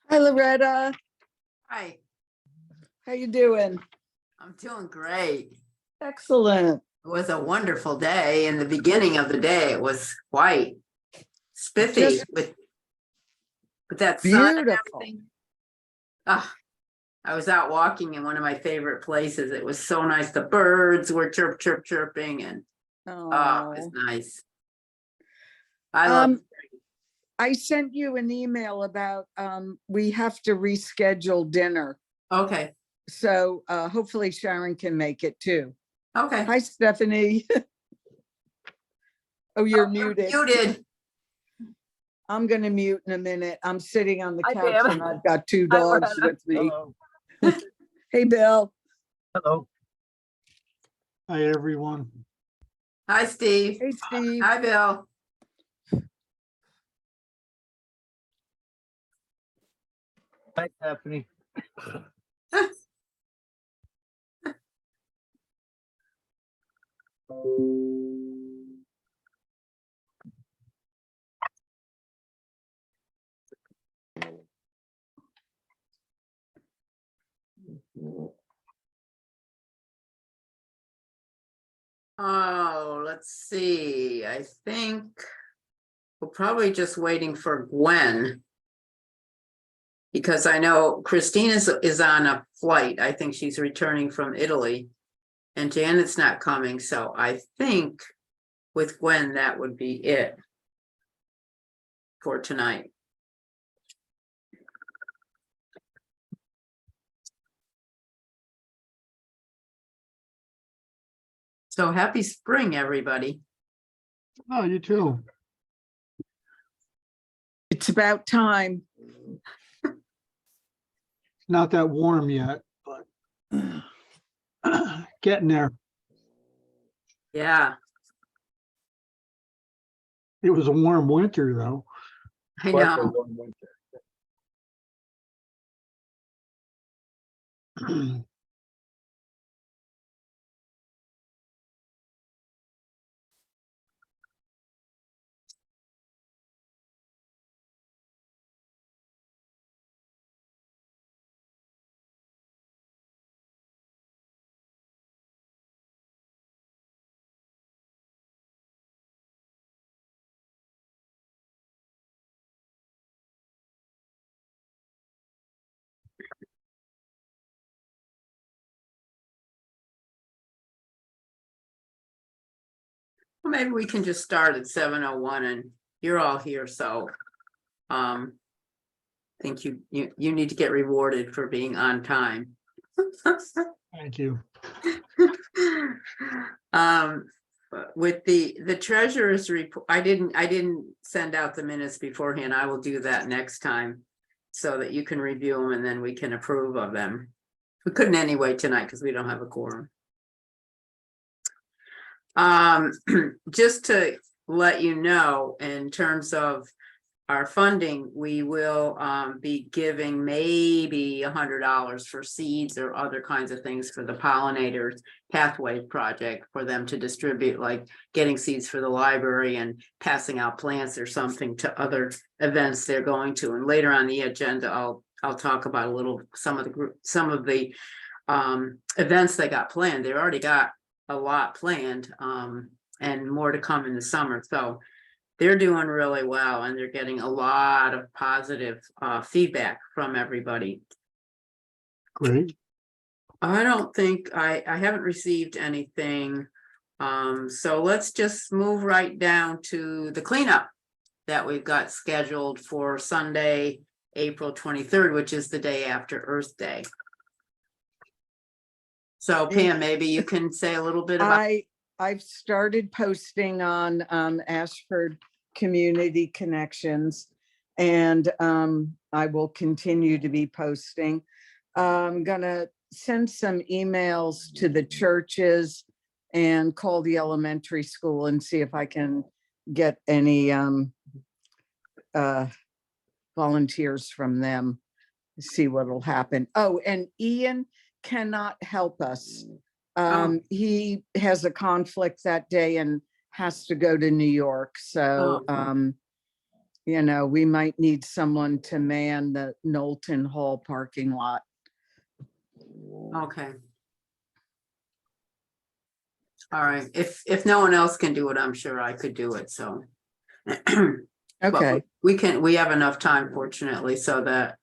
Hi, Loretta. Hi, How you doing? I'm doing great. Excellent. It was a wonderful day. In the beginning of the day, it was quite spiffy Just with that sun and beautiful. everything. Ah, I was out walking in one of my favorite places. It was so nice. The birds were chirping, and it was nice. I love I sent you an email about we have to reschedule dinner. Okay. So hopefully Sharon can make it too. Okay. Hi, Stephanie. Oh, you're You're muted. muted. I'm going to mute in a minute. I'm sitting on the Hi, couch Pam. and I've got two Hi, dogs Loretta. with me. Hello. Hey, Bill. Hello. Hi, everyone. Hi, Steve. Hey, Steve. Hi, Bill. Hi, Stephanie. Oh, let's see. I think we're probably just waiting for Gwen. Because I know Christine is on a flight. I think she's returning from Italy. And Janet's not coming. So I think with Gwen, that would be it for tonight. So happy spring, everybody. Oh, you too. It's about time. Not that warm yet, but getting there. Yeah, It was a warm winter, though. I know. Well, maybe we can just start at 7:01 and you're all here. So I think you need to get rewarded for being on time. Thank you. With the treasurer's report, I didn't send out the minutes beforehand. I will do that next time so that you can review them and then we can approve of them. We couldn't anyway tonight because we don't have a quorum. Just to let you know, in terms of our funding, we will be giving maybe $100 for seeds or other kinds of things for the pollinators pathway project for them to distribute, like getting seeds for the library and passing out plants or something to other events they're going to. And later on the agenda, I'll talk about a little some of the events they got planned. They already got a lot planned and more to come in the summer. So they're doing really well and they're getting a lot of positive feedback from everybody. Great. I don't think I haven't received anything. So let's just move right down to the cleanup that we've got scheduled for Sunday, April 23rd, which is the day after Earth Day. So Pam, maybe you can say a little bit about. I've started posting on Ashford Community Connections, and I will continue to be posting. I'm gonna send some emails to the churches and call the elementary school and see if I can get any volunteers from them. see what'll happen. Oh, and Ian cannot help us. He has a conflict that day and has to go to New York. So, you know, we might need someone to man the Knowlton Hall parking lot. Okay. All right, if no one else can do it, I'm sure I could do it, so. But Okay, we have enough time fortunately, so that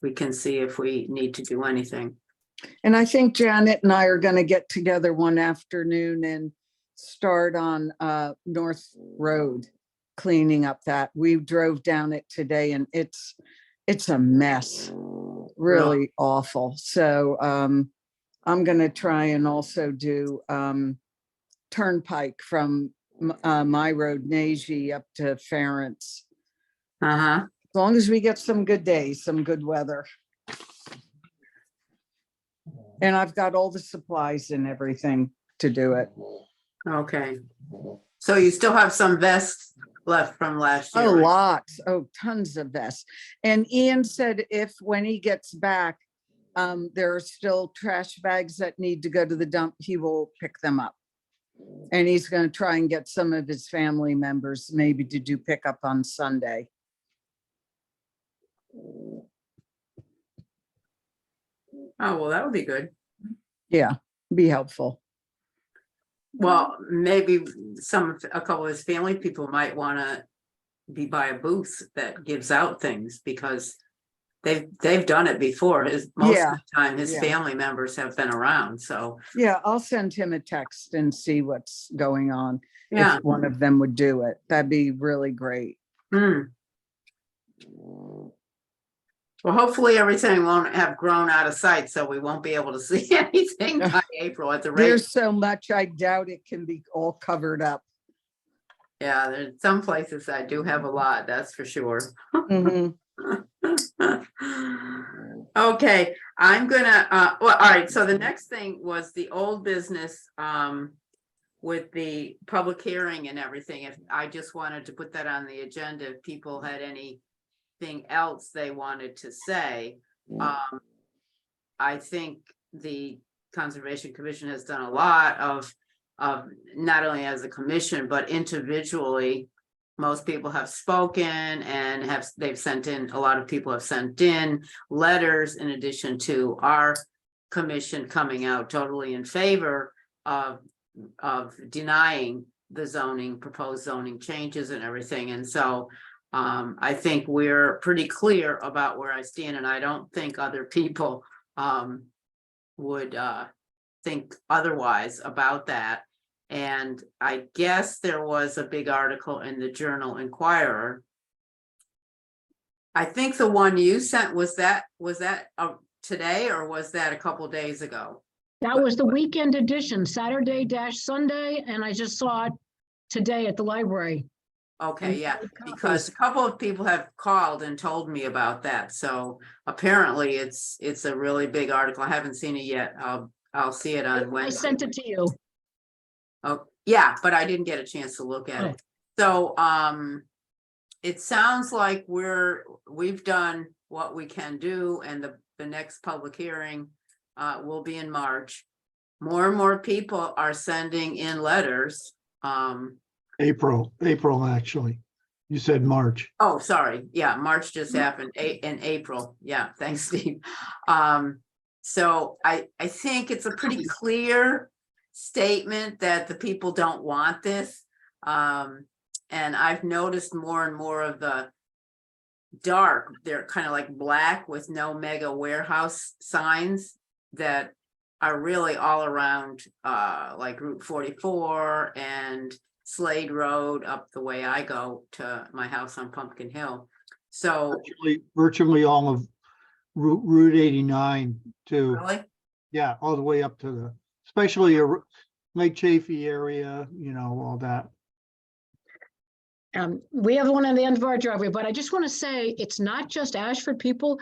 we can see if we need to do anything. and I think Janet and I are gonna get together one afternoon and start on North Road, cleaning up that. We drove down it today and it's a mess, really awful. So I'm gonna try and also do Turnpike from my road, Naji, up to Ference. Uh-huh, As long as we get some good days, some good weather. And I've got all the supplies and everything to do it. okay. So you still have some vests left from last year? Oh, right? lots. Oh, tons of vests. And Ian said if when he gets back, there are still trash bags that need to go to the dump, he will pick them up. And he's going to try and get some of his family members maybe to do pickup on Sunday. Oh, well, that would be good. Yeah, be helpful. Well, maybe a couple of his family people might want to be by a booth that gives out things, because they've done it before. Most of the time, his family members have been around, so. Yeah, I'll send him a text and see what's going on. Yeah. If one of them would do it, that'd be really great. Hmm. Well, hopefully everything won't have grown out of sight, so we won't be able to see anything by April at the rate. There's so much, I doubt it can be all covered up. Yeah, there's some places I do have a lot, that's for sure. Mhm. Okay, I'm gonna, well, all right, so the next thing was the old business, with the public hearing and everything. If I just wanted to put that on the agenda, if people had anything else they wanted to say. I think the Conservation Commission has done a lot of not only as a commission, but individually. Most people have spoken and they've sent in, a lot of people have sent in letters in addition to our commission coming out totally in favor of denying the proposed zoning changes and everything. And so I think we're pretty clear about where I stand, and I don't think other people would think otherwise about that. And I guess there was a big article in the Journal Inquirer. I think the one you sent, was that today, or was that a couple days ago? That was the weekend edition, Saturday-Sunday, and I just saw it today at the library. Okay, yeah, because a couple of people have called and told me about that. So apparently it's a really big article. I haven't seen it yet. I'll see it on Wednesday. I sent it to you. Oh, yeah, but I didn't get a chance to look at it. So it sounds like we've done what we can do, and the next public hearing will be in March. More and more people are sending in letters. April, actually. You said March. Oh, sorry. Yeah, March just happened in April. Yeah, thanks, Steve. So I think it's a pretty clear statement that the people don't want this. And I've noticed more and more of the dark, they're kind of like black with no mega warehouse signs that are really all around like Route 44 and Slade Road up the way I go to my house on Pumpkin Hill. So virtually all of Route 89 too. really? Yeah, all the way up to especially Lake Chaffee area, all that. We have one on the end of our driveway, but I just want to say it's not just Ashford people.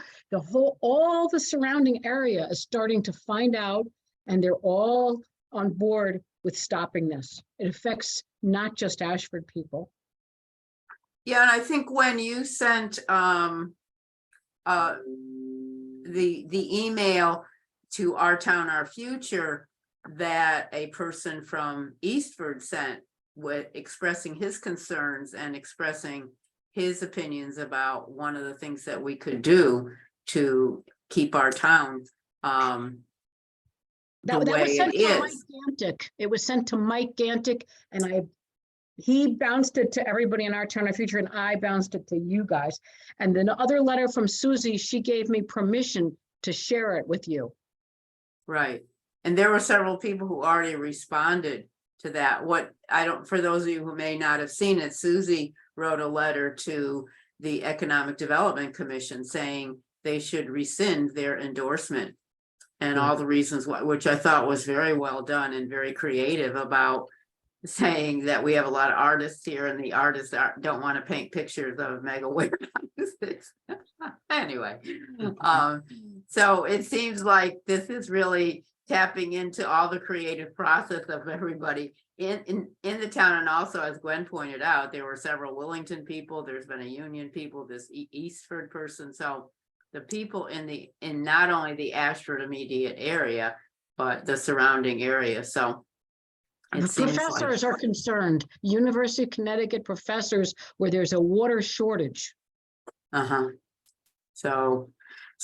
All the surrounding area is starting to find out, and they're all on board with stopping this. It affects not just Ashford people. Yeah, and I think when you sent the email to Our Town, Our Future that a person from Eastford sent with expressing his concerns and expressing his opinions about one of the things that we could do to keep our town the That way was sent it to Mike is. Gantic. It was sent to Mike Gantic, and he bounced it to everybody in Our Town, Our Future, and I bounced it to you guys. And then the other letter from Susie, she gave me permission to share it with you. Right. And there were several people who already responded to that. For those of you who may not have seen it, Susie wrote a letter to the Economic Development Commission saying they should rescind their endorsement. And all the reasons why, which I thought was very well done and very creative about saying that we have a lot of artists here and the artists don't want to paint pictures of mega warehouses. Anyway, so it seems like this is really tapping into all the creative process of everybody in the town. And also, as Gwen pointed out, there were several Wellington people, there's been a Union people, this Eastford person. So the people in not only the Ashford immediate area, but the surrounding area. So The professors are concerned, University of Connecticut professors, where there's a water shortage. So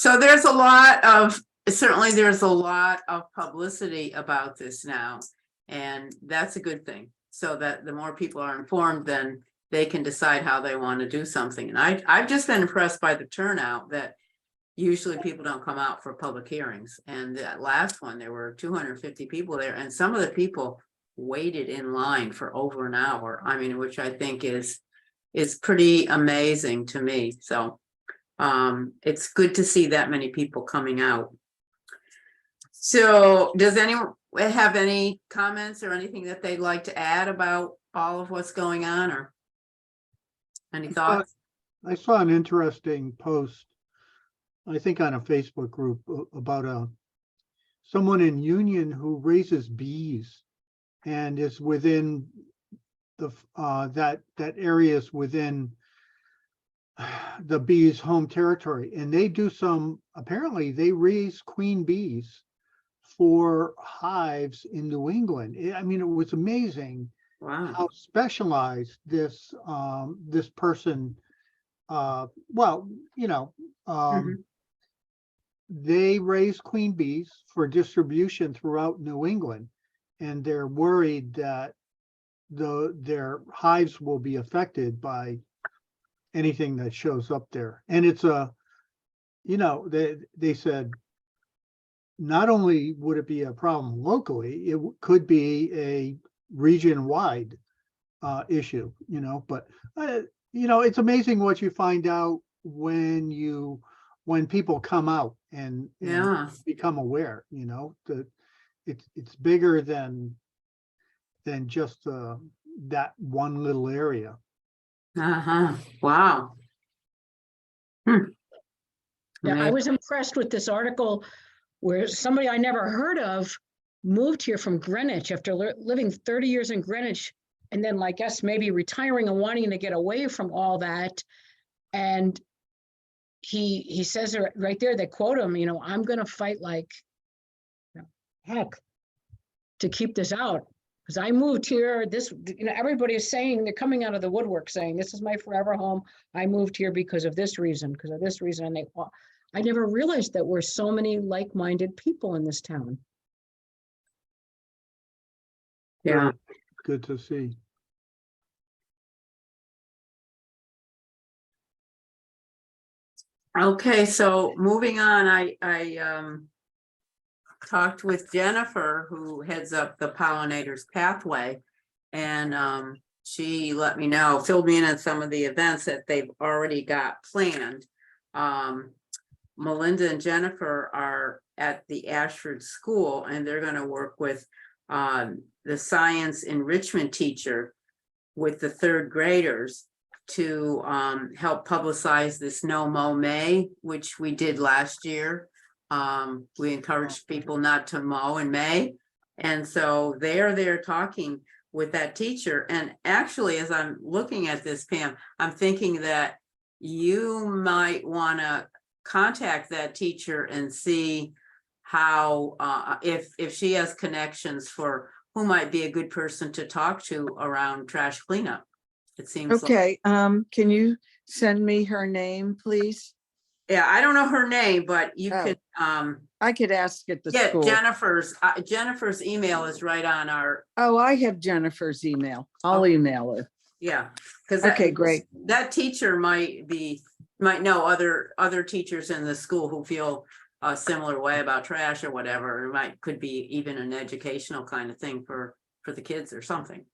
there's a lot of, certainly there's a lot of publicity about this now, and that's a good thing. So that the more people are informed, then they can decide how they want to do something. And I've just been impressed by the turnout that usually people don't come out for public hearings. And that last one, there were 250 people there, and some of the people waited in line for over an hour. I mean, which I think is pretty amazing to me. So it's good to see that many people coming out. So does anyone have any comments or anything that they'd like to add about all of what's going on, or any thoughts? I saw an interesting post, I think on a Facebook group, about someone in Union who raises bees and is within the that area is within the bees' home territory, and they do apparently they raise queen bees for hives in New England. I mean, it was amazing. Wow. How specialized this this person well, you know, they raise queen bees for distribution throughout New England, and they're worried that their hives will be affected by anything that shows up there. And it's you know, they said not only would it be a problem locally, it could be a region-wide issue, you know. But you know, it's amazing what you find out when people come out and become aware, you know, that it's bigger than just that one little area. Wow. Yeah, I was impressed with this article where somebody I never heard of moved here from Greenwich after living 30 years in Greenwich, and then I guess maybe retiring and wanting to get away from all that. And he says right there, they quote him, you know, I'm going to fight like heck to keep this out. Because I moved here, you know, everybody is saying, they're coming out of the woodwork saying, this is my forever home. I moved here because of this reason, because of this reason. And I never realized that we're so many like-minded people in this town. Yeah. Good to see. Okay, so moving on, I talked with Jennifer, who heads up the Pollinators Pathway, and she let me know, filled me in on some of the events that they've already got planned. Melinda and Jennifer are at the Ashford School, and they're going to work with the science enrichment teacher with the third graders to help publicize this No Mow May, which we did last year. We encouraged people not to mow in May. And so they're talking with that teacher. And actually, as I'm looking at this, Pam, I'm thinking that you might want to contact that teacher and see how, if she has connections for who might be a good person to talk to around trash cleanup. It seems like, Okay, can you send me her name, please? yeah, I don't know her name, but you Oh. could, I could ask at the yeah, school. Jennifer's email is right on our, Oh, I have Jennifer's email. I'll Okay. email her. yeah. Because Okay, great. That teacher might know other teachers in the school who feel a similar way about trash or whatever. Could be even an educational kind of thing for the kids or something.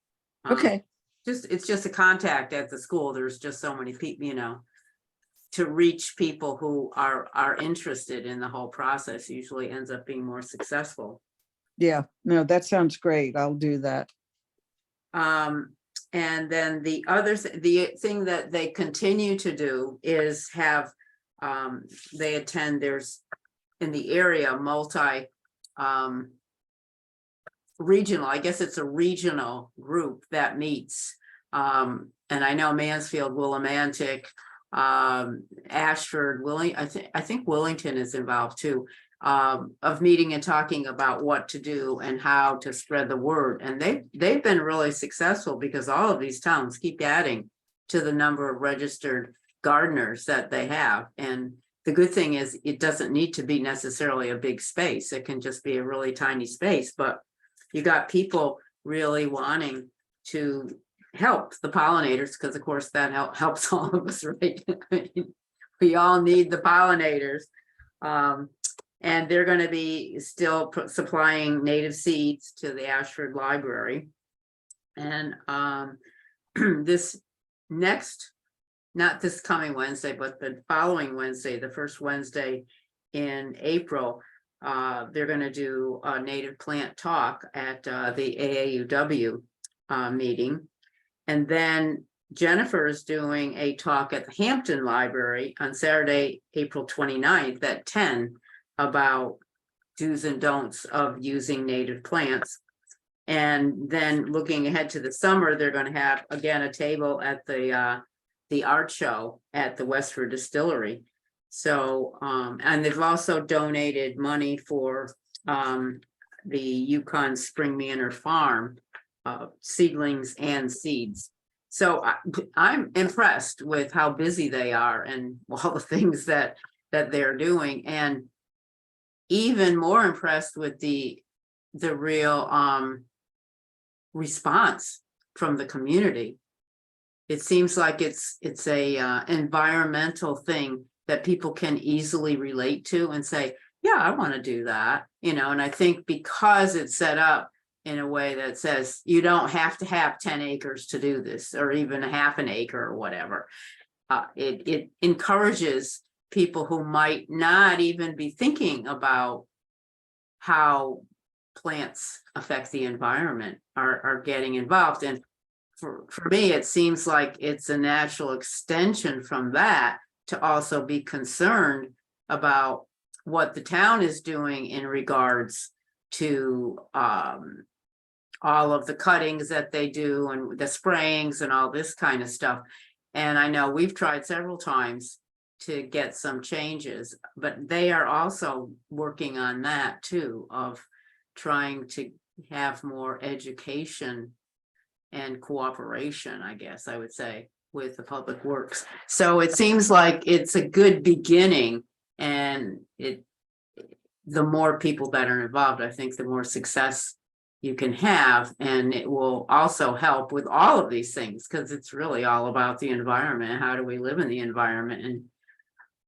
Okay, It's just a contact at the school. There's just so many people, to reach people who are interested in the whole process usually ends up being more successful. yeah, no, that sounds great. I'll do that. And then the thing that they continue to do is have, they attend, there's in the area, regional, I guess it's a regional group that meets. And I know Mansfield, Willimantic, Ashford, I think Willington is involved too, of meeting and talking about what to do and how to spread the word. And they've been really successful because all of these towns keep adding to the number of registered gardeners that they have. And the good thing is it doesn't need to be necessarily a big space. It can just be a really tiny space, but you got people really wanting to help the pollinators, because of course that helps all of us, right? We all need the pollinators. And they're going to be still supplying native seeds to the Ashford Library. And this next, not this coming Wednesday, but the following Wednesday, the first Wednesday in April, they're going to do a native plant talk at the AAUW meeting. And then Jennifer is doing a talk at the Hampton Library on Saturday, April 29th at 10 about do's and don'ts of using native plants. And then looking ahead to the summer, they're going to have again a table at the art show at the Westford Distillery. So, and they've also donated money for the Yukon Spring Manor Farm seedlings and seeds. So I'm impressed with how busy they are and all the things that they're doing, and even more impressed with the real response from the community. It seems like it's a environmental thing that people can easily relate to and say, yeah, I want to do that, and I think because it's set up in a way that says you don't have to have 10 acres to do this, or even a half an acre or whatever. It encourages people who might not even be thinking about how plants affect the environment are getting involved. And for me, it seems like it's a natural extension from that to also be concerned about what the town is doing in regards to all of the cuttings that they do and the sprayings and all this kind of stuff. And I know we've tried several times to get some changes, but they are also working on that too, of trying to have more education and cooperation, I guess I would say, with the public works. So it seems like it's a good beginning, and the more people that are involved, I think the more success you can have, and it will also help with all of these things, because it's really all about the environment. How do we live in the environment and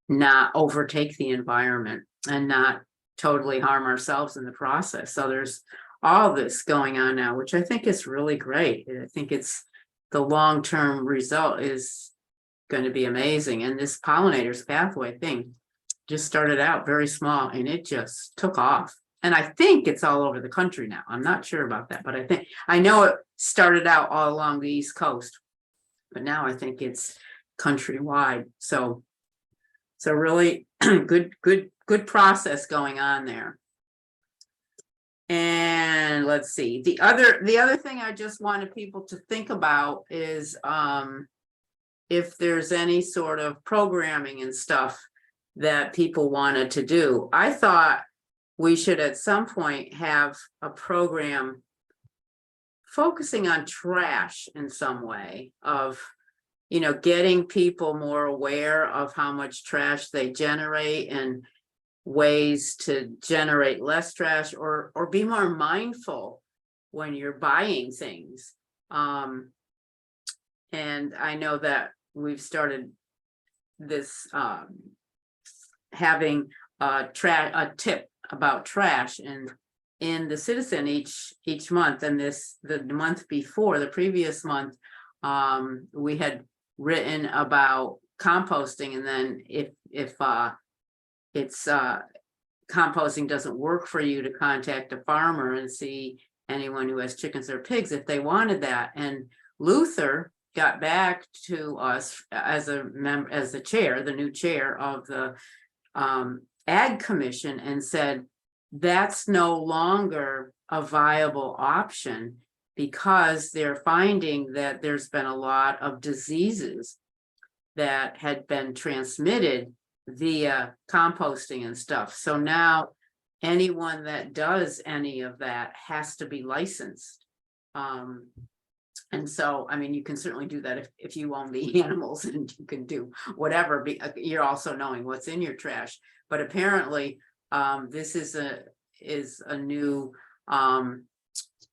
not overtake the environment and not totally harm ourselves in the process? So there's all this going on now, which I think is really great. I think it's the long-term result is going to be amazing. And this pollinators pathway thing just started out very small and it just took off. And I think it's all over the country now. I'm not sure about that, but I know it started out all along the East Coast, but now I think it's countrywide. So really good process going on there. And let's see, the other thing I just wanted people to think about is if there's any sort of programming and stuff that people wanted to do. I thought we should at some point have a program focusing on trash in some way of, getting people more aware of how much trash they generate and ways to generate less trash or be more mindful when you're buying things. And I know that we've started this having a tip about trash in the Citizen each month, and the month before, the previous month, we had written about composting, and then if it's composting doesn't work for you, to contact a farmer and see anyone who has chickens or pigs if they wanted that. And Luther got back to us as the new chair of the Ag Commission, and said that's no longer a viable option because they're finding that there's been a lot of diseases that had been transmitted via composting and stuff. So now anyone that does any of that has to be licensed. And so, I mean, you can certainly do that if you own the animals, and you can do whatever. You're also knowing what's in your trash. But apparently, this is a new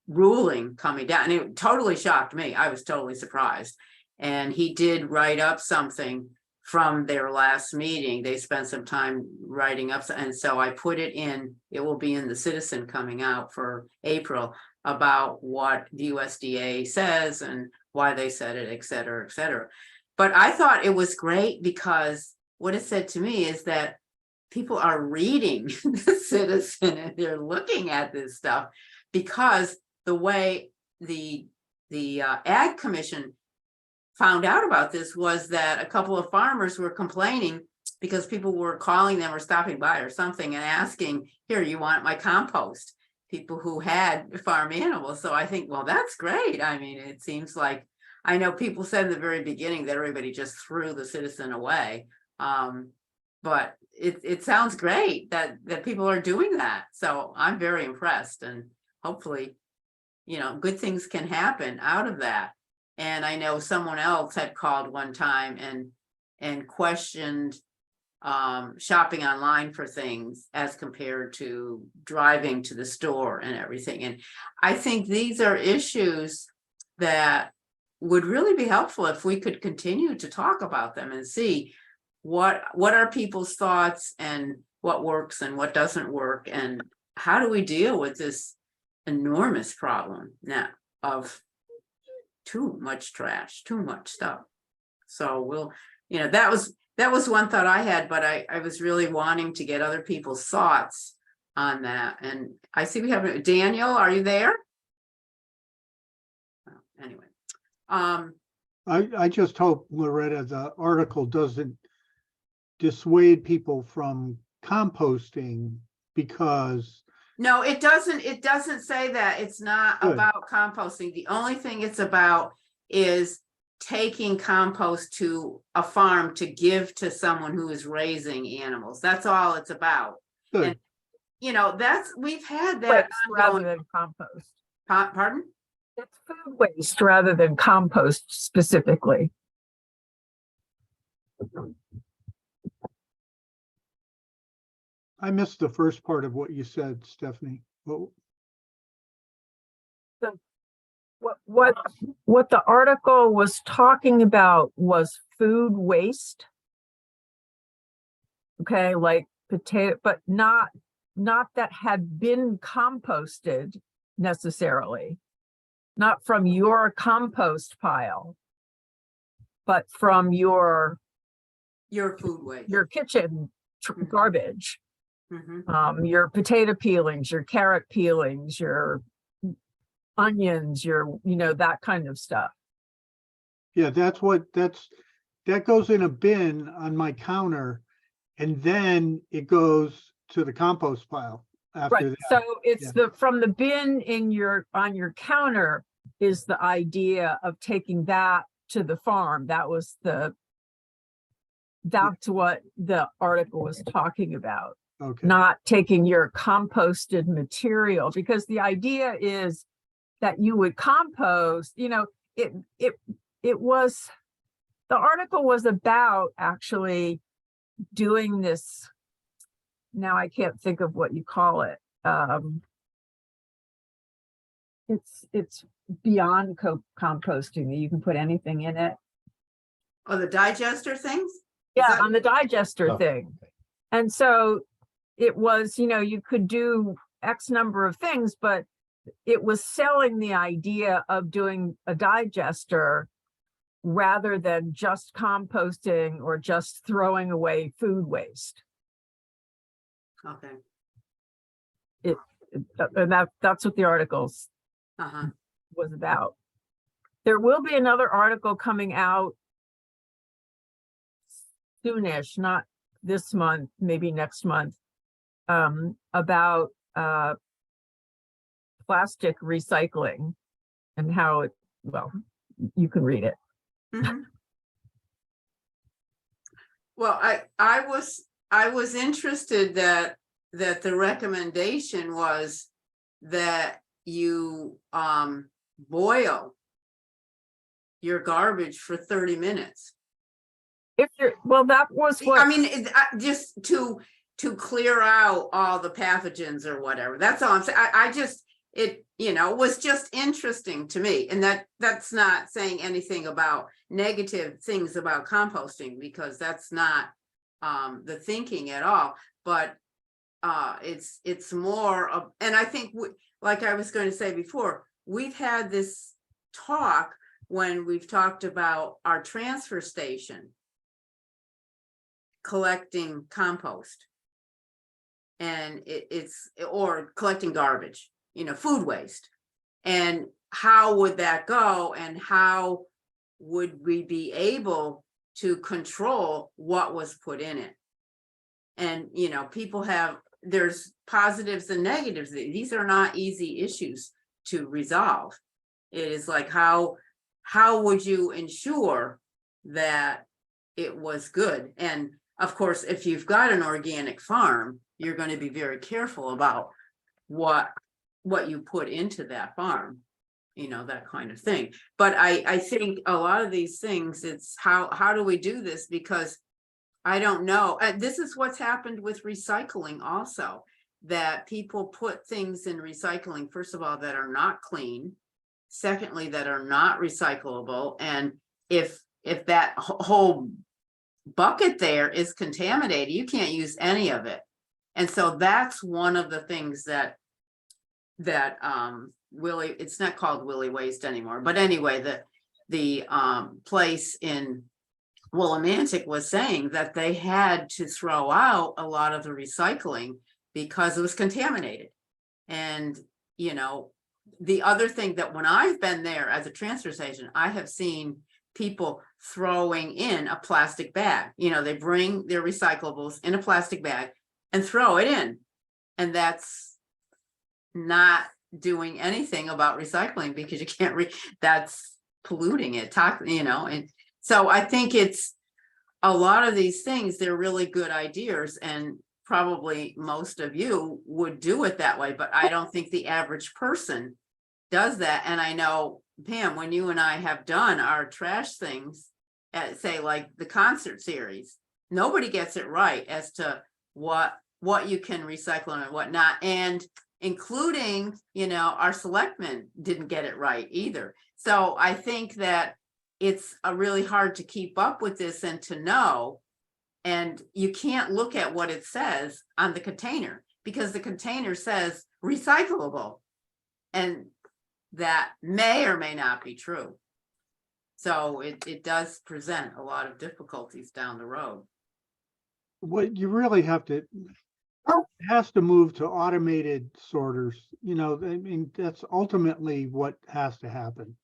ruling coming down, and it totally shocked me. I was totally surprised. And he did write up something from their last meeting. They spent some time writing up, and so I put it in. It will be in the Citizen coming out for April, about what the USDA says and why they said it, et cetera, et cetera. But I thought it was great because what it said to me is that people are reading the Citizen and they're looking at this stuff, because the way the Ag Commission found out about this was that a couple of farmers were complaining because people were calling them or stopping by or something and asking, here, you want my compost? People who had farm animals. So I think, well, that's great. I mean, it seems like, I know people said in the very beginning that everybody just threw the Citizen away. But it sounds great that people are doing that. So I'm very impressed, and hopefully, good things can happen out of that. And I know someone else had called one time and questioned shopping online for things as compared to driving to the store and everything. And I think these are issues that would really be helpful if we could continue to talk about them and see what are people's thoughts and what works and what doesn't work, and how do we deal with this enormous problem now of too much trash, too much stuff. So we'll, that was one thought I had, but I was really wanting to get other people's thoughts on that. And I see we have Daniel, are you there? Well, anyway. I just hope, Loretta, the article doesn't dissuade people from composting, because No, it doesn't say that. It's not Good. about composting. The only thing it's about is taking compost to a farm to give to someone who is raising animals. That's all it's about. good. And we've had that Waste rather ongoing. than compost. Pardon? It's food waste rather than compost specifically. I missed the first part of what you said, Stephanie. Well, What the article was talking about was food waste. Okay, like potato, but not that had been composted necessarily. Not from your compost pile, but from your Food waste. your kitchen garbage. Mhm. Your potato peelings, your carrot peelings, your onions, that kind of stuff. yeah, that goes in a bin on my counter, and then it goes to the compost pile after Right, that. so it's Yeah. from the bin on your counter is the idea of taking that to the farm. That was That's what the article was talking about, Okay. not taking your composted material, because the idea is that you would compost, it was, the article was about actually doing this. Now I can't think of what you call it. It's beyond composting. You can put anything in it. Oh, the digester things? Yeah, that- on the digester Oh, thing. And so it was, you could do X number of things, but it was selling the idea of doing a digester rather than just composting or just throwing away food waste. Okay, And that's what the articles uh-huh, was about. There will be another article coming out soonish, not this month, maybe next month, about plastic recycling and how it, well, you can read it. mhm. Well, I was interested that the recommendation was that you boil your garbage for 30 minutes. If you're, well, that was what. I mean, just to clear out all the pathogens or whatever. That's all I'm saying. I just, it was just interesting to me, and that's not saying anything about negative things about composting, because that's not the thinking at all. But it's more of, and I think like I was going to say before, we've had this talk when we've talked about our transfer station collecting compost, and or collecting garbage, food waste, and how would that go, and how would we be able to control what was put in it? And people there's positives and negatives. These are not easy issues to resolve. It is like, how would you ensure that it was good? And of course, if you've got an organic farm, you're going to be very careful about what you put into that farm, that kind of thing. But I think a lot of these things, it's how do we do this? Because I don't know. This is what's happened with recycling also, that people put things in recycling, first of all, that are not clean. Secondly, that are not recyclable. And if that whole bucket there is contaminated, you can't use any of it. And so that's one of the things that Willie, it's not called Willie Waste anymore, but anyway, the place in Willimantic was saying that they had to throw out a lot of the recycling because it was contaminated. And the other thing, that when I've been there as a transfer station, I have seen people throwing in a plastic bag. They bring their recyclables in a plastic bag and throw it in, and that's not doing anything about recycling, because you can't that's polluting it, and so I think it's a lot of these things, they're really good ideas, and probably most of you would do it that way, but I don't think the average person does that. And I know, Pam, when you and I have done our trash things at, say, like the concert series, nobody gets it right as to what you can recycle and what not, and including, our selectmen didn't get it right either. So I think that it's really hard to keep up with this and to know, and you can't look at what it says on the container, because the container says recyclable, and that may or may not be true. So it does present a lot of difficulties down the road. What you really have to, it has to move to automated sorters. I mean, that's ultimately what has to happen.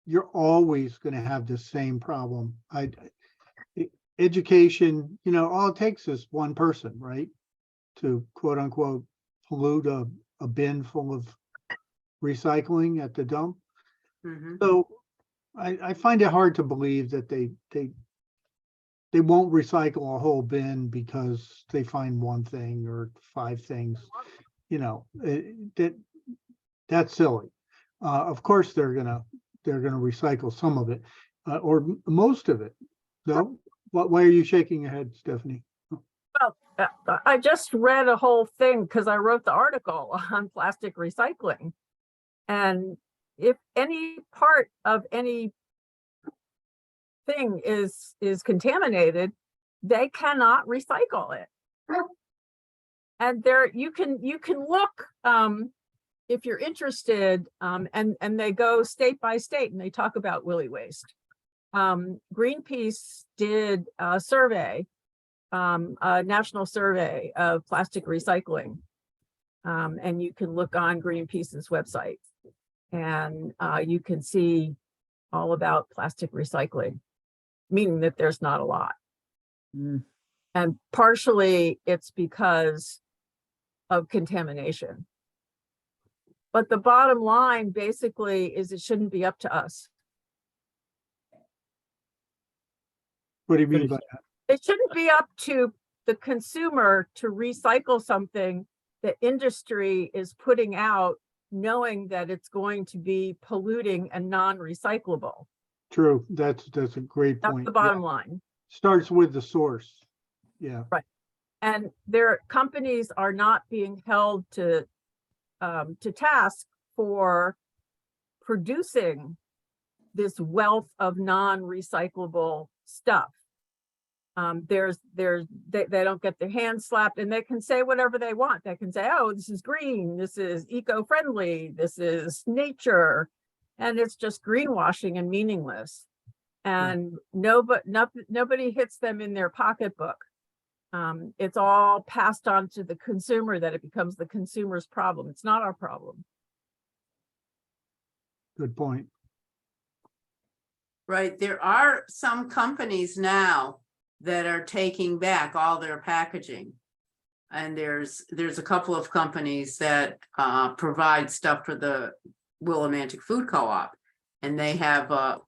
You're always going to have the same problem. Education, all it takes is one person, right, to quote unquote pollute a bin full of recycling at the dump. Mhm. So I find it hard to believe that they they won't recycle a whole bin because they find one thing or 5 things, you know, that's silly. Of course, they're gonna recycle some of it, or most of it. No, why are you shaking your head, Stephanie? Well, I just read a whole thing because I wrote the article on plastic recycling. And if any part of any thing is contaminated, they cannot recycle it. And there you can look if you're interested, and they go state by state and they talk about willy waste. Greenpeace did a survey, a national survey of plastic recycling. And you can look on Greenpeace's website and you can see all about plastic recycling, meaning that there's not a lot. Mm. And partially it's because of contamination. But the bottom line basically is it shouldn't be up to us. What do you mean by that? It shouldn't be up to the consumer to recycle something that industry is putting out, knowing that it's going to be polluting and non-recyclable. True, that's a great That's point. the Yeah. bottom line. Starts with the source. Yeah, And their companies are not being held to task for producing this wealth of non-recyclable stuff. They don't get their hands slapped, and they can say whatever they want. They can say, oh, this is green, this is eco-friendly, this is nature, and it's just greenwashing and meaningless. And nobody hits them in their pocketbook. It's all passed on to the consumer, that it becomes the consumer's problem. It's not our problem. good point. Right, there are some companies now that are taking back all their packaging. And there's a couple of companies that provide stuff for the Willimantic Food Co-op. And they have a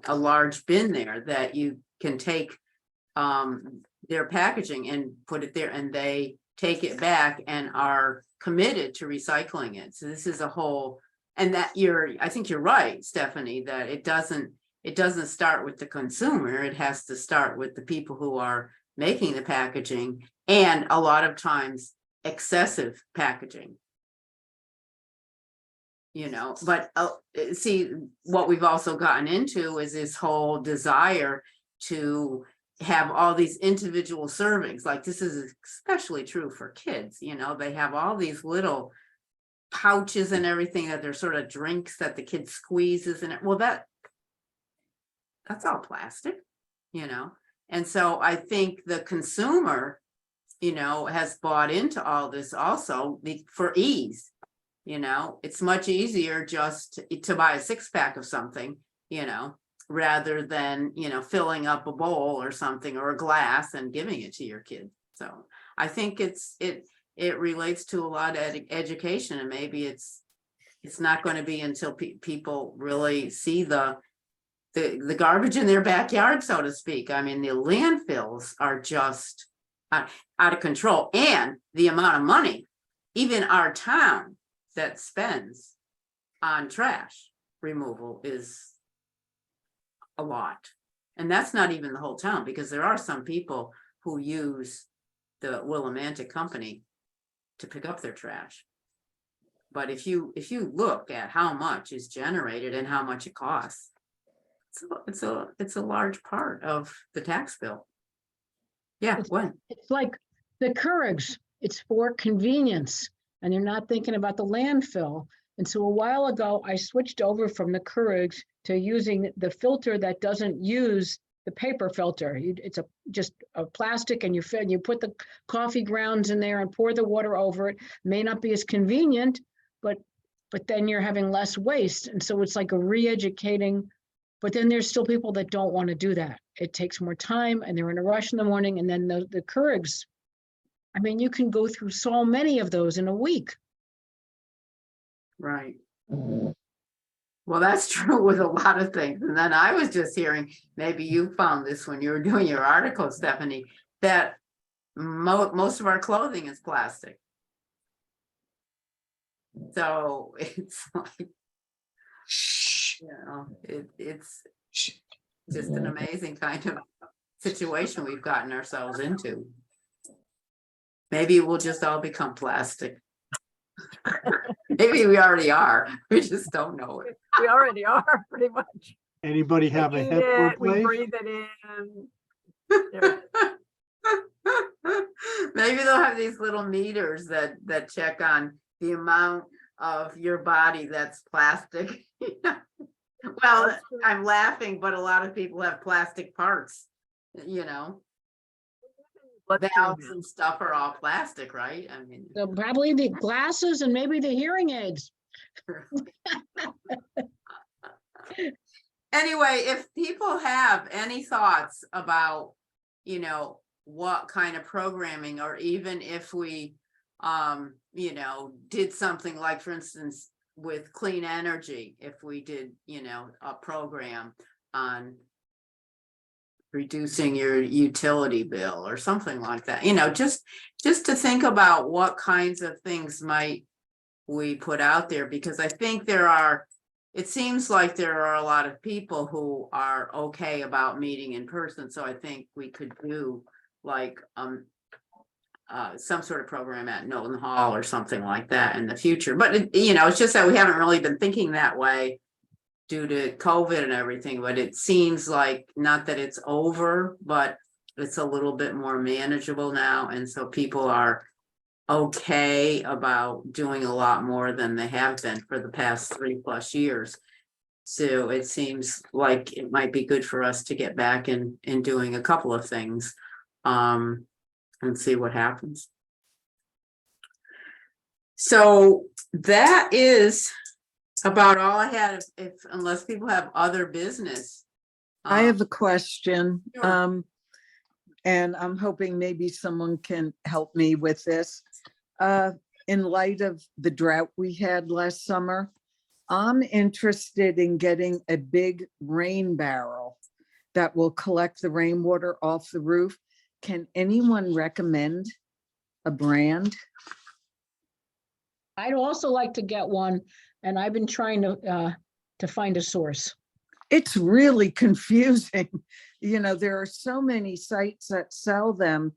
large bin there that you can take their packaging and put it there, and they take it back and are committed to recycling it. So this is a whole, and that I think you're right, Stephanie, that it doesn't start with the consumer. It has to start with the people who are making the packaging, and a lot of times excessive packaging. You know, but see, what we've also gotten into is this whole desire to have all these individual servings. Like, this is especially true for kids. You know, they have all these little pouches and everything that they're sort of drinks that the kid squeezes in it. Well, that's all plastic, you know. And so I think the consumer, you know, has bought into all this also for ease. You know, it's much easier just to buy a 6-pack of something, you know, rather than, you know, filling up a bowl or something or a glass and giving it to your kid. So I think it relates to a lot of education, and maybe it's not going to be until people really see the garbage in their backyard, so to speak. I mean, the landfills are just out of control, and the amount of money, even our town, that spends on trash removal is a lot. And that's not even the whole town, because there are some people who use the Willimantic company to pick up their trash. But if you look at how much is generated and how much it costs, it's a large part of the tax bill. Yeah, when It's like the Keurigs, it's for convenience, and they're not thinking about the landfill. And so a while ago, I switched over from the Keurigs to using the filter that doesn't use the paper filter. It's just a plastic, and you put the coffee grounds in there and pour the water over it. May not be as convenient, but then you're having less waste. And so it's like a re-educating. But then there's still people that don't want to do that. It takes more time, and they're in a rush in the morning. And then the Keurigs, I mean, you can go through so many of those in a week. right. Well, that's true with a lot of things. And then I was just hearing, maybe you found this when you were doing your article, Stephanie, that most of our clothing is plastic. So it's like, it's just an amazing kind of situation we've gotten ourselves into. Maybe we'll just all become plastic. Maybe we already are. We just don't know it. We already are pretty much. Anybody have a We eat hip it, we replaced? breathe it in. There- Maybe they'll have these little meters that check on the amount of your body that's plastic. Well, That's true. I'm laughing, but a lot of people have plastic parts, Let's do valves that. and stuff are all plastic, right? I mean. So probably the glasses and maybe the hearing aids. Anyway, if people have any thoughts about, what kind of programming, or even if we, did something like, for instance, with clean energy, if we did, a program on reducing your utility bill or something like that, just to think about what kinds of things might we put out there, because I think it seems like there are a lot of people who are okay about meeting in person. So I think we could do like some sort of program at Knowlton Hall or something like that in the future. But it's just that we haven't really been thinking that way due to COVID and everything. But it seems like, not that it's over, but it's a little bit more manageable now, and so people are okay about doing a lot more than they have been for the past 3+ years. So it seems like it might be good for us to get back in doing a couple of things, and see what happens. So that is about all I had, unless people have other business. I have a question. Sure. And I'm hoping maybe someone can help me with this. In light of the drought we had last summer, I'm interested in getting a big rain barrel that will collect the rainwater off the roof. Can anyone recommend a brand? I'd also like to get one, and I've been trying to find a source. It's really confusing. There are so many sites that sell them,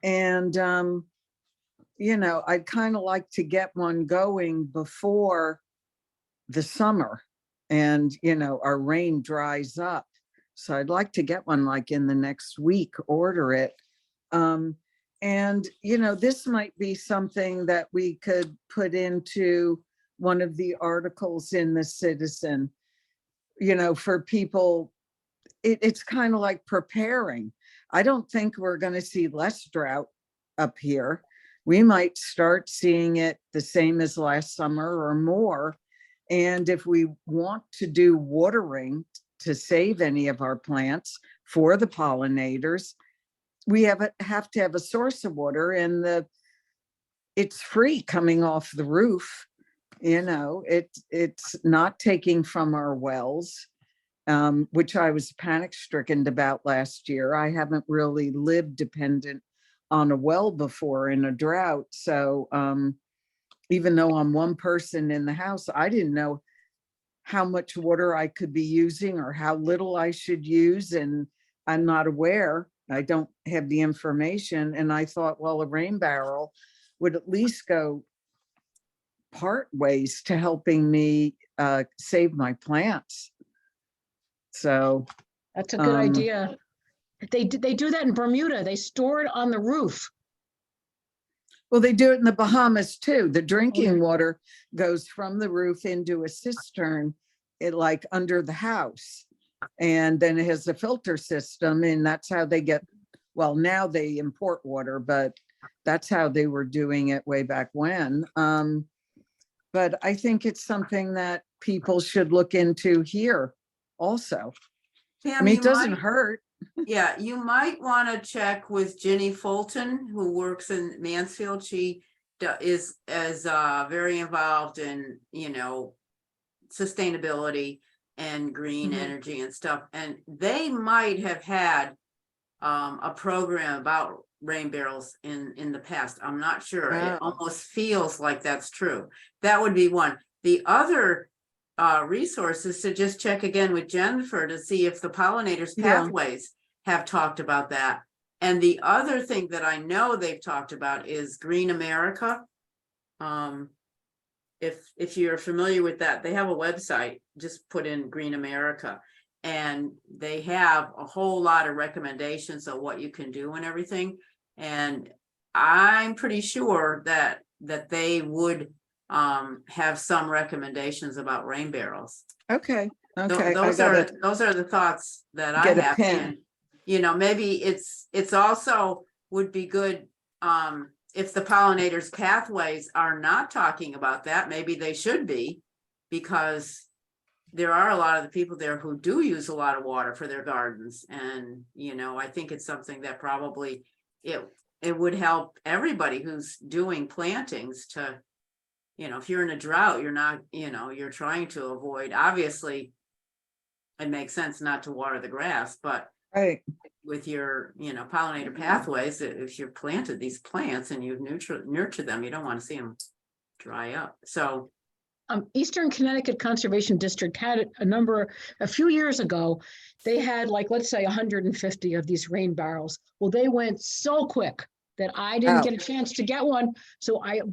and I'd kind of like to get one going before the summer and our rain dries up. So I'd like to get one like in the next week, order it. And this might be something that we could put into one of the articles in the Citizen, for people. It's kind of like preparing. I don't think we're going to see less drought up here. We might start seeing it the same as last summer or more. And if we want to do watering to save any of our plants for the pollinators, we have to have a source of water, and it's free coming off the roof. It's not taking from our wells, which I was panic stricken about last year. I haven't really lived dependent on a well before in a drought. So even though I'm one person in the house, I didn't know how much water I could be using or how little I should use. And I'm not aware. I don't have the information. And I thought, well, a rain barrel would at least go part ways to helping me save my plants. So That's a good idea. They do that in Bermuda. They store it on the roof. well, they do it in the Bahamas too. The drinking water goes from the roof into a cistern, like under the house. And then it has a filter system, and that's how they get, well, now they import water, but that's how they were doing it way back when. But I think it's something that people should look into here also. I Pam, mean, you it doesn't might- hurt. Yeah, you might want to check with Ginny Fulton, who works in Mansfield. She is very involved in, sustainability and green Mhm. energy and stuff, and they might have had a program about rain barrels in the past. I'm not sure. It Oh. almost feels like that's true. That would be one. The other resource is to just check again with Jennifer to see if the pollinators Yeah. pathways have talked about that. And the other thing that I know they've talked about is Green America. If you're familiar with that, they have a website, just put in Green America. And they have a whole lot of recommendations of what you can do and everything. And I'm pretty sure that they would have some recommendations about rain barrels. Okay, Tho- okay. I Those gotta are the thoughts that I get a have. pen. And, you know, maybe it's also would be good if the pollinators pathways are not talking about that, maybe they should be, because there are a lot of the people there who do use a lot of water for their gardens. And, you know, I think it's something that probably it would help everybody who's doing plantings to, you know, if you're in a drought, you're not, you know, you're trying to avoid, obviously, it makes sense not to water the grass, but Right. with your, you know, pollinator pathways, if you've planted these plants and you've nurtured them, you don't want to see them dry up. So Eastern Connecticut Conservation District had a few years ago, they had like, let's say 150 of these rain barrels. Well, they went so quick that I didn't Oh. get a chance to get one.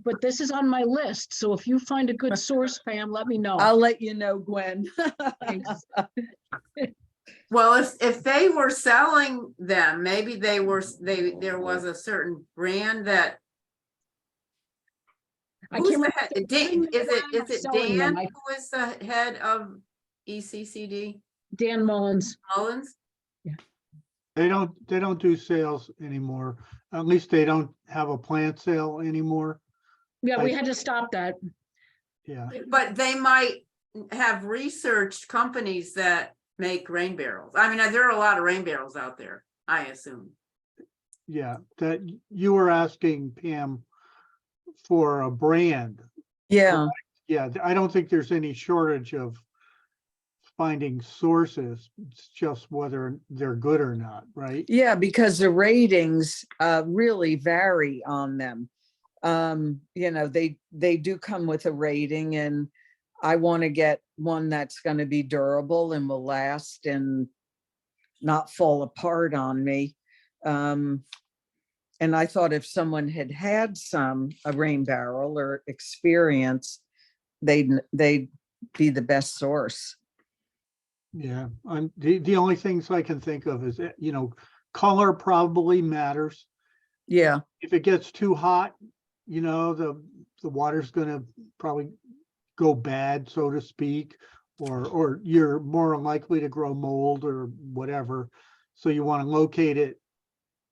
But this is on my list. So if you find a good source, Pam, let me know. I'll let you know, Gwen. Thanks. well, if they were selling them, maybe there was a certain brand that I who's can't the remember. head? Is it Selling Dan them. who is the head of ECCD? Dan Mullins. Mullins? They don't do sales anymore. At least they don't have a plant sale anymore. Yeah, we I- had to stop that. Yeah, But they might have researched companies that make rain barrels. I mean, there are a lot of rain barrels out there, I assume. yeah, that you were asking Pam for a brand. Yeah, Yeah, I don't think there's any shortage of finding sources. It's just whether they're good or not, right? yeah, because the ratings really vary on them. You know, they do come with a rating, and I want to get one that's going to be durable and will last and not fall apart on me. And I thought if someone had a rain barrel or experience, they'd be the best source. Yeah, the only things I can think of is, you know, color probably matters. Yeah, If it gets too hot, you know, the water's gonna probably go bad, so to speak, or you're more likely to grow mold or whatever. So you want to locate it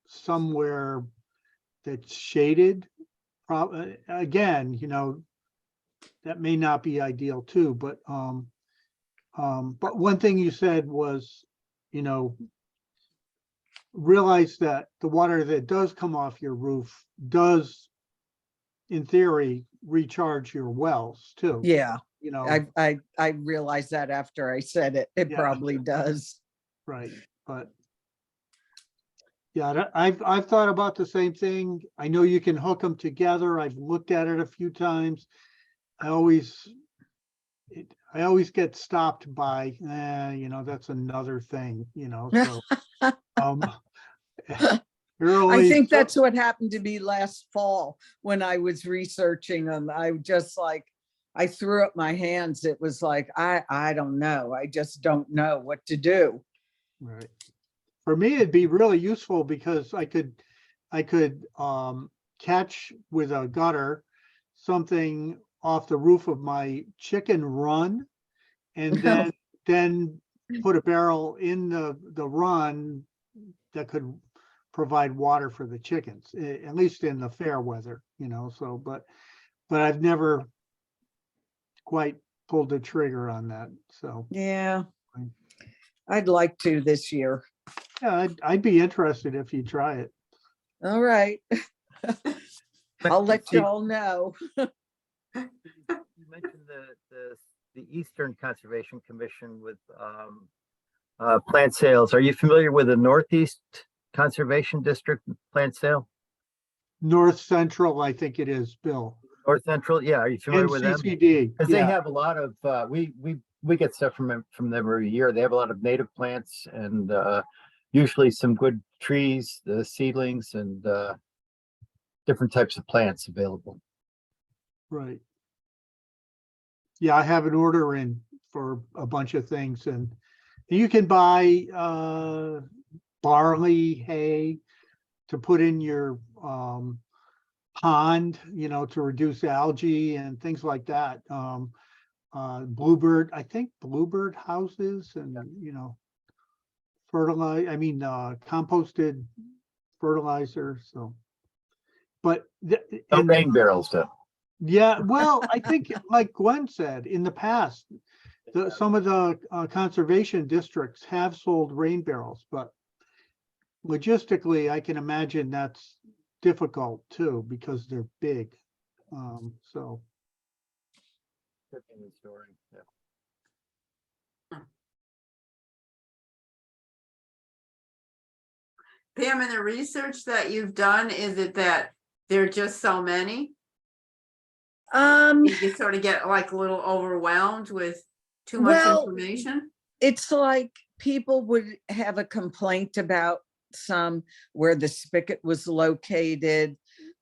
somewhere that's shaded. Again, you know, that may not be ideal too, but one thing you said was, you know, realize that the water that does come off your roof does, in theory, recharge your wells too. yeah. You know, I realized that after I said it. It Yeah. probably does. right, but yeah, I've thought about the same thing. I know you can hook them together. I've looked at it a few times. I always get stopped by, you know, that's another thing, you know, so. You're I always, think that's what happened to me last fall when I was researching them. I just like, I threw up my hands. It was like, I don't know. I just don't know what to do. right. For me, it'd be really useful because I could catch with a gutter something off the roof of my chicken run, and then put a barrel in the run that could provide water for the chickens, at least in the fair weather, you know, so, but I've never quite pulled the trigger on that, so. Yeah, I'd like to this year. Yeah, I'd be interested if you try it. All right. I'll let See, y'all know. You mentioned the the Eastern Conservation Commission with plant sales. Are you familiar with the Northeast Conservation District plant sale? North Central, I think it is, Bill. North Central? Yeah, are you familiar with them? NCCD, Because they yeah, have a lot of, we get stuff from them every year. They have a lot of native plants and usually some good trees, the seedlings and different types of plants available. right. Yeah, I have an order in for a bunch of things, and you can buy barley, hay to put in your pond, you know, to reduce algae and things like that. Bluebird, I think bluebird houses and, you know, composted fertilizer, so. But, No and rain barrels though. yeah, well, I think like Gwen said, in the past, some of the conservation districts have sold rain barrels, but logistically, I can imagine that's difficult too, because they're big. So, Shipping and storing, yeah. Pam, in the research that you've done, is it that there are just so many? You sort of get like a little overwhelmed with too much Well, information? it's like people would have a complaint about some where the spigot was located.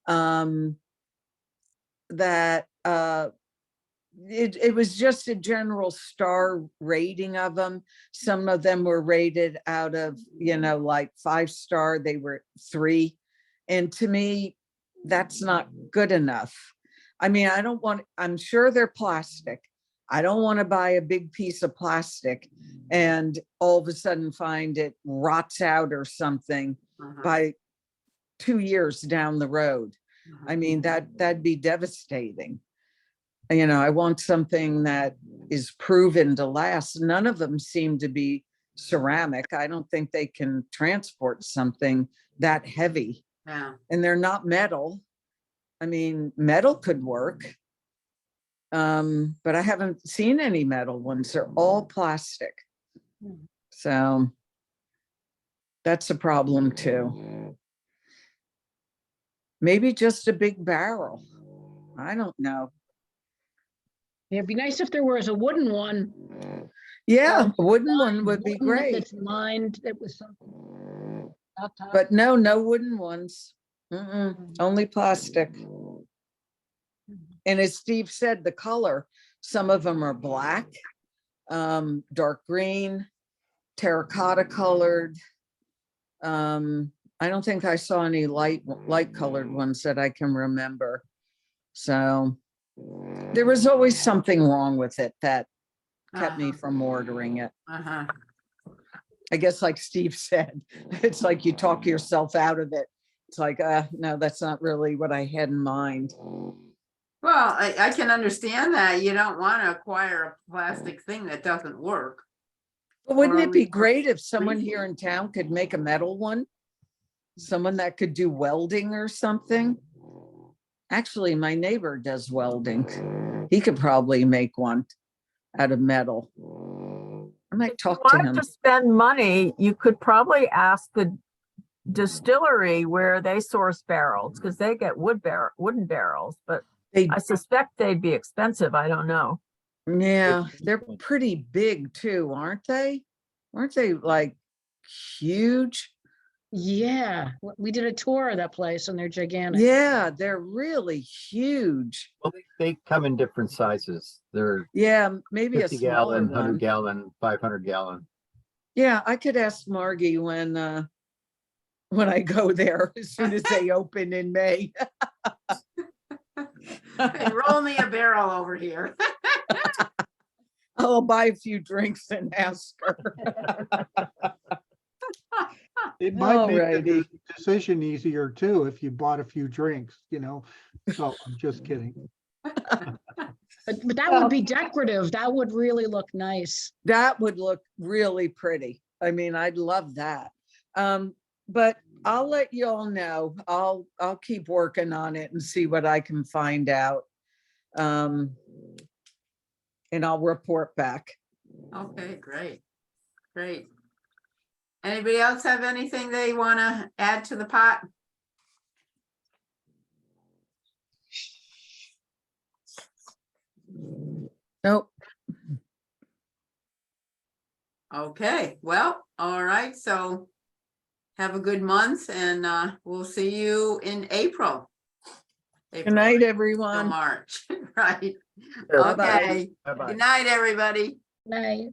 That it was just a general star rating of them. Some of them were rated out of, you know, like 5-star, they were 3. And to me, that's not good enough. I mean, I'm sure they're plastic. I don't want to buy a big piece of plastic and all of a sudden find it rots out or something by 2 years down the road. I mean, that'd be devastating. You know, I want something that is proven to last. None of them seem to be ceramic. I don't think they can transport something that heavy. Yeah. And they're not metal. I mean, metal could work. But I haven't seen any metal ones. They're all plastic. So that's a problem too. Maybe just a big barrel. I don't know. It'd be nice if there was a wooden one. Yeah, a wooden one would be Wooden great, That's lined, that was something. but no wooden ones. Only plastic. And as Steve said, the color, some of them are black, dark green, terracotta colored. I don't think I saw any light colored ones that I can remember. So there was always something wrong with it that kept me from ordering it. I guess like Steve said, it's like you talk yourself out of it. It's like, no, that's not really what I had in mind. Well, I can understand that. You don't want to acquire a plastic thing that doesn't work. But wouldn't Or it be we- great if someone here in town could make a metal one? Someone that could do welding or something? Actually, my neighbor does welding. He could probably make one out of metal. I might talk to him. Want to spend money, you could probably ask the distillery where they source barrels, because they get wooden barrels, but I suspect they'd be expensive. I don't know. Yeah, they're pretty big too, aren't they? Aren't they like huge? Yeah, we did a tour of that place and they're gigantic. Yeah, they're really huge. Well, they come in different sizes. They're Yeah, maybe a 50 smaller gallon, 100 one. gallon, 500 gallon. Yeah, I could ask Margie when I go there as soon as they open in May. Hey, roll me a barrel over here. I'll buy a few drinks and ask her. it might make the Alrighty. decision easier too if you bought a few drinks, you know? So I'm just kidding. But that would be decorative. That would really look nice. That would look really pretty. I mean, I'd love that. But I'll let you all know. I'll keep working on it and see what I can find out. and I'll report back. Okay, great, great. Anybody else have anything they want to add to the pot? Nope. Okay, well, all right, so have a good month and we'll see you in April. Good night, Till everyone. March, right? Sure. Bye-bye. Okay, Bye-bye. good night, everybody. Right.